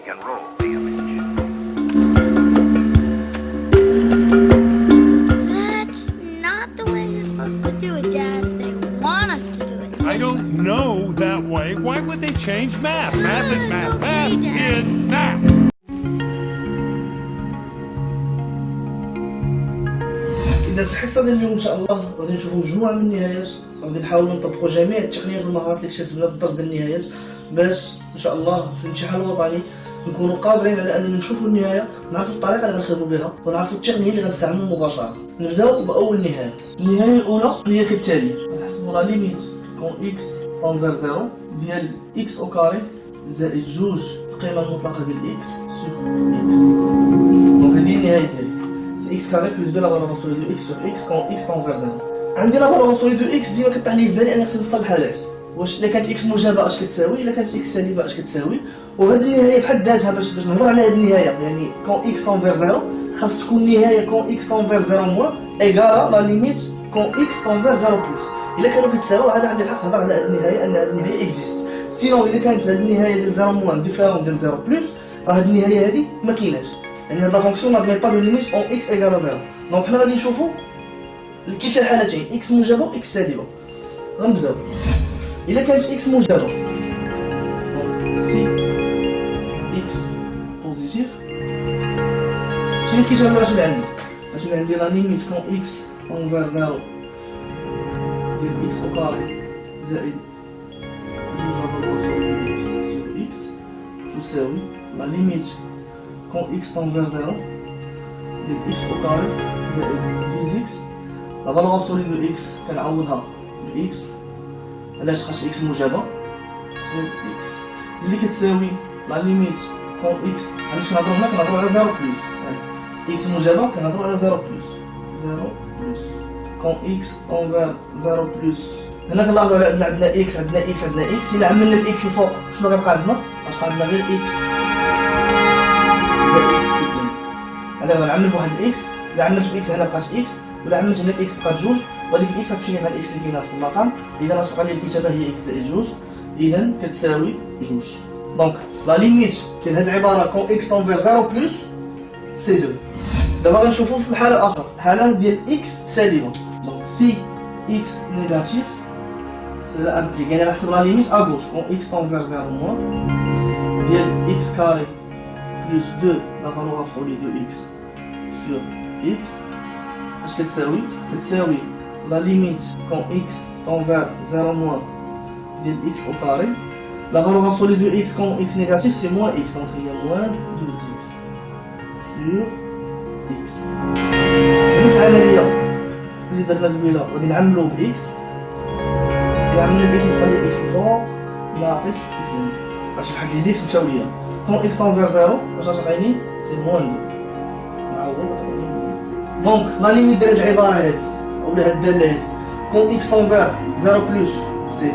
can roll the image. That's not the way you're supposed to do it, Dad. They want us to do it this I don't way. know that way. Why would they change math? Math is math. It's okay, Math Dad. is math. إذا في الحصة ديال اليوم إن شاء الله غادي نشوفوا مجموعة من النهايات، غادي نحاولوا نطبقوا جميع التقنيات والمهارات اللي اكتسبناها في الدرس ديال النهايات باش إن شاء الله في الامتحان الوطني نكونوا قادرين على أننا نشوفوا النهاية، نعرفوا الطريقة اللي غنخدموا بها ونعرفوا التقنية اللي غنستعملوا مباشرة. نبداو بأول نهاية. النهاية الأولى هي كالتالي، غنحسبوا لا ليميت كون إكس طونفير زيرو ديال إكس أو كاري زائد جوج القيمة المطلقة ديال إكس سور إكس. دونك هذه النهاية ديالي. C'est x carré plus 2 la valeur absolue de x sur x quand x tend vers 0. عندي لا valeur absolue de x ديما كطيح لي في بالي انا خصني نوصل الحالات، واش الا كانت x موجبه اش كتساوي، الا كانت x سالبه اش كتساوي. وهاد النهايه بحد ذاتها باش نهضر على هاد النهايه يعني quand x tend vers 0 خاص تكون نهايه quand x tend vers 0 moins égale la limite quand x tend vers 0 plus. الا كانوا كيتساويو عاد عندي الحق نهضر على هاد النهايه ان هاد النهايه اكزيست. سينو الا كانت هاد النهايه ديال 0 moins ديفيرون ديال 0 plus راه هاد النهايه هادي ما كايناش، يعني هاد لا فونكسيون ما admet pas de limite en x égale 0. دونك حنا غادي نشوفوا لكلتا الحالتين اكس موجبه و اكس سالبه. غنبداو الا كانت اكس موجبه دونك سي اكس بوزيتيف. شنو كيجاوب اش اللي عندي لا ليميت كون اكس اونفير 0 ديال اكس او كاري زائد جوج لا فالور ديال اكس سور اكس تساوي لا ليميت كون اكس طونفير 0 ديال اكس او كاري زائد فيز اكس. لا فالور ابسولي دو اكس كنعوضها باكس، علاش خاطش اكس موجبه سور اكس اللي كتساوي لا ليميت كون اكس. علاش كنهضروا هنا كنهضروا على 0 بلس، يعني اكس موجبه كنهضروا على 0 بلس 0 بلس كون اكس طونفير 0 بلس. هنا كنلاحظوا عندنا اكس عندنا اكس. الا عملنا الاكس الفوق شنو غيبقى عندنا؟ غتبقى عندنا غير اكس زائد 2. انا غنعمل بواحد اكس، الا عملت باكس هنا بقات اكس، ولا عملت هنا باكس بقات جوج، وهذيك الاكس غتمشي مع الاكس اللي كاينه في المقام. اذا غتبقى لي الكتابه هي اكس زائد جوج، اذا كتساوي جوج. دونك لا ليميت ديال هاد العباره كون اكس طونفير 0 بلس سي 2. دابا غنشوفو في الحاله الاخرى، الحاله ديال اكس سالبه. دونك سي اكس نيجاتيف سولا امبليك، يعني غنحسب لا ليميت ا غوش كون اكس طونفير 0 موان ديال اكس كاري plus 2 la valeur absolue de x sur x. اش كتساوي؟ كتساوي la limite quand x tend vers 0 moins ديال x au carré. La valeur absolue de x quand x négatif c'est moins x, donc il y a moins 12x sur x. المسألة العملية اللي درنا الأولى غادي نعملو ب x، إلا عملنا ب x تبقى لي x الفوق ناقص 2 باش بحال لي زيكس متساوية. كون اكس طونفير 0 واش غتعطيني؟ سي موان 2. نعوض غتعطيني موان. دونك لا ليميت ديال هاد العباره هادي اولا هاد الداله هادي كون اكس طونفير 0 بلس سي 2،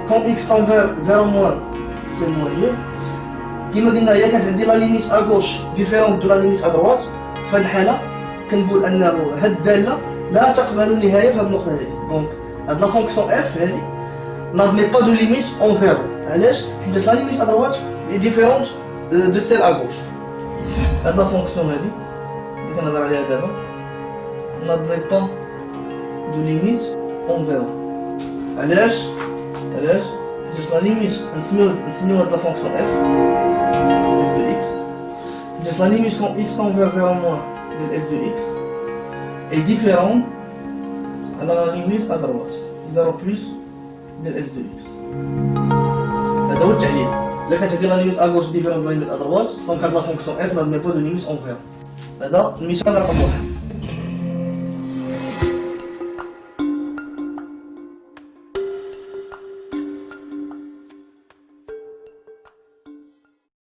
كون اكس طونفير 0 موان سي موان 2. كيما قلنا الا كانت عندي لا ليميت ا غوش ديفيرون دو لا ليميت ا دروات، في هاد الحاله كنقول انه هاد الداله لا تقبل النهايه في هاد النقطه هادي. دونك هاد لا فونكسيون اف هادي n'admet pas de limite en 0. علاش؟ حيت لا ليميت ا دروات est différente de celle à gauche. هاد لا فونكسيون هادي اللي كنهضر عليها دابا n'admet pas de limite en 0. علاش؟ حيت لا ليميت نسميو هاد لا فونكسيون f دو x، حيت لا ليميت كون x tend vers 0 moins ديال f دو x est différente على لا ليميت ا دروات 0 plus ديال f دو x. هذا هو التعليل. الا كانت هذه لا ليميت ا غوش ديفيرون لا ليميت ا دروات، دونك هاد لا فونكسيون f n'admet pas de limite en 0. هذا المثال رقم 1.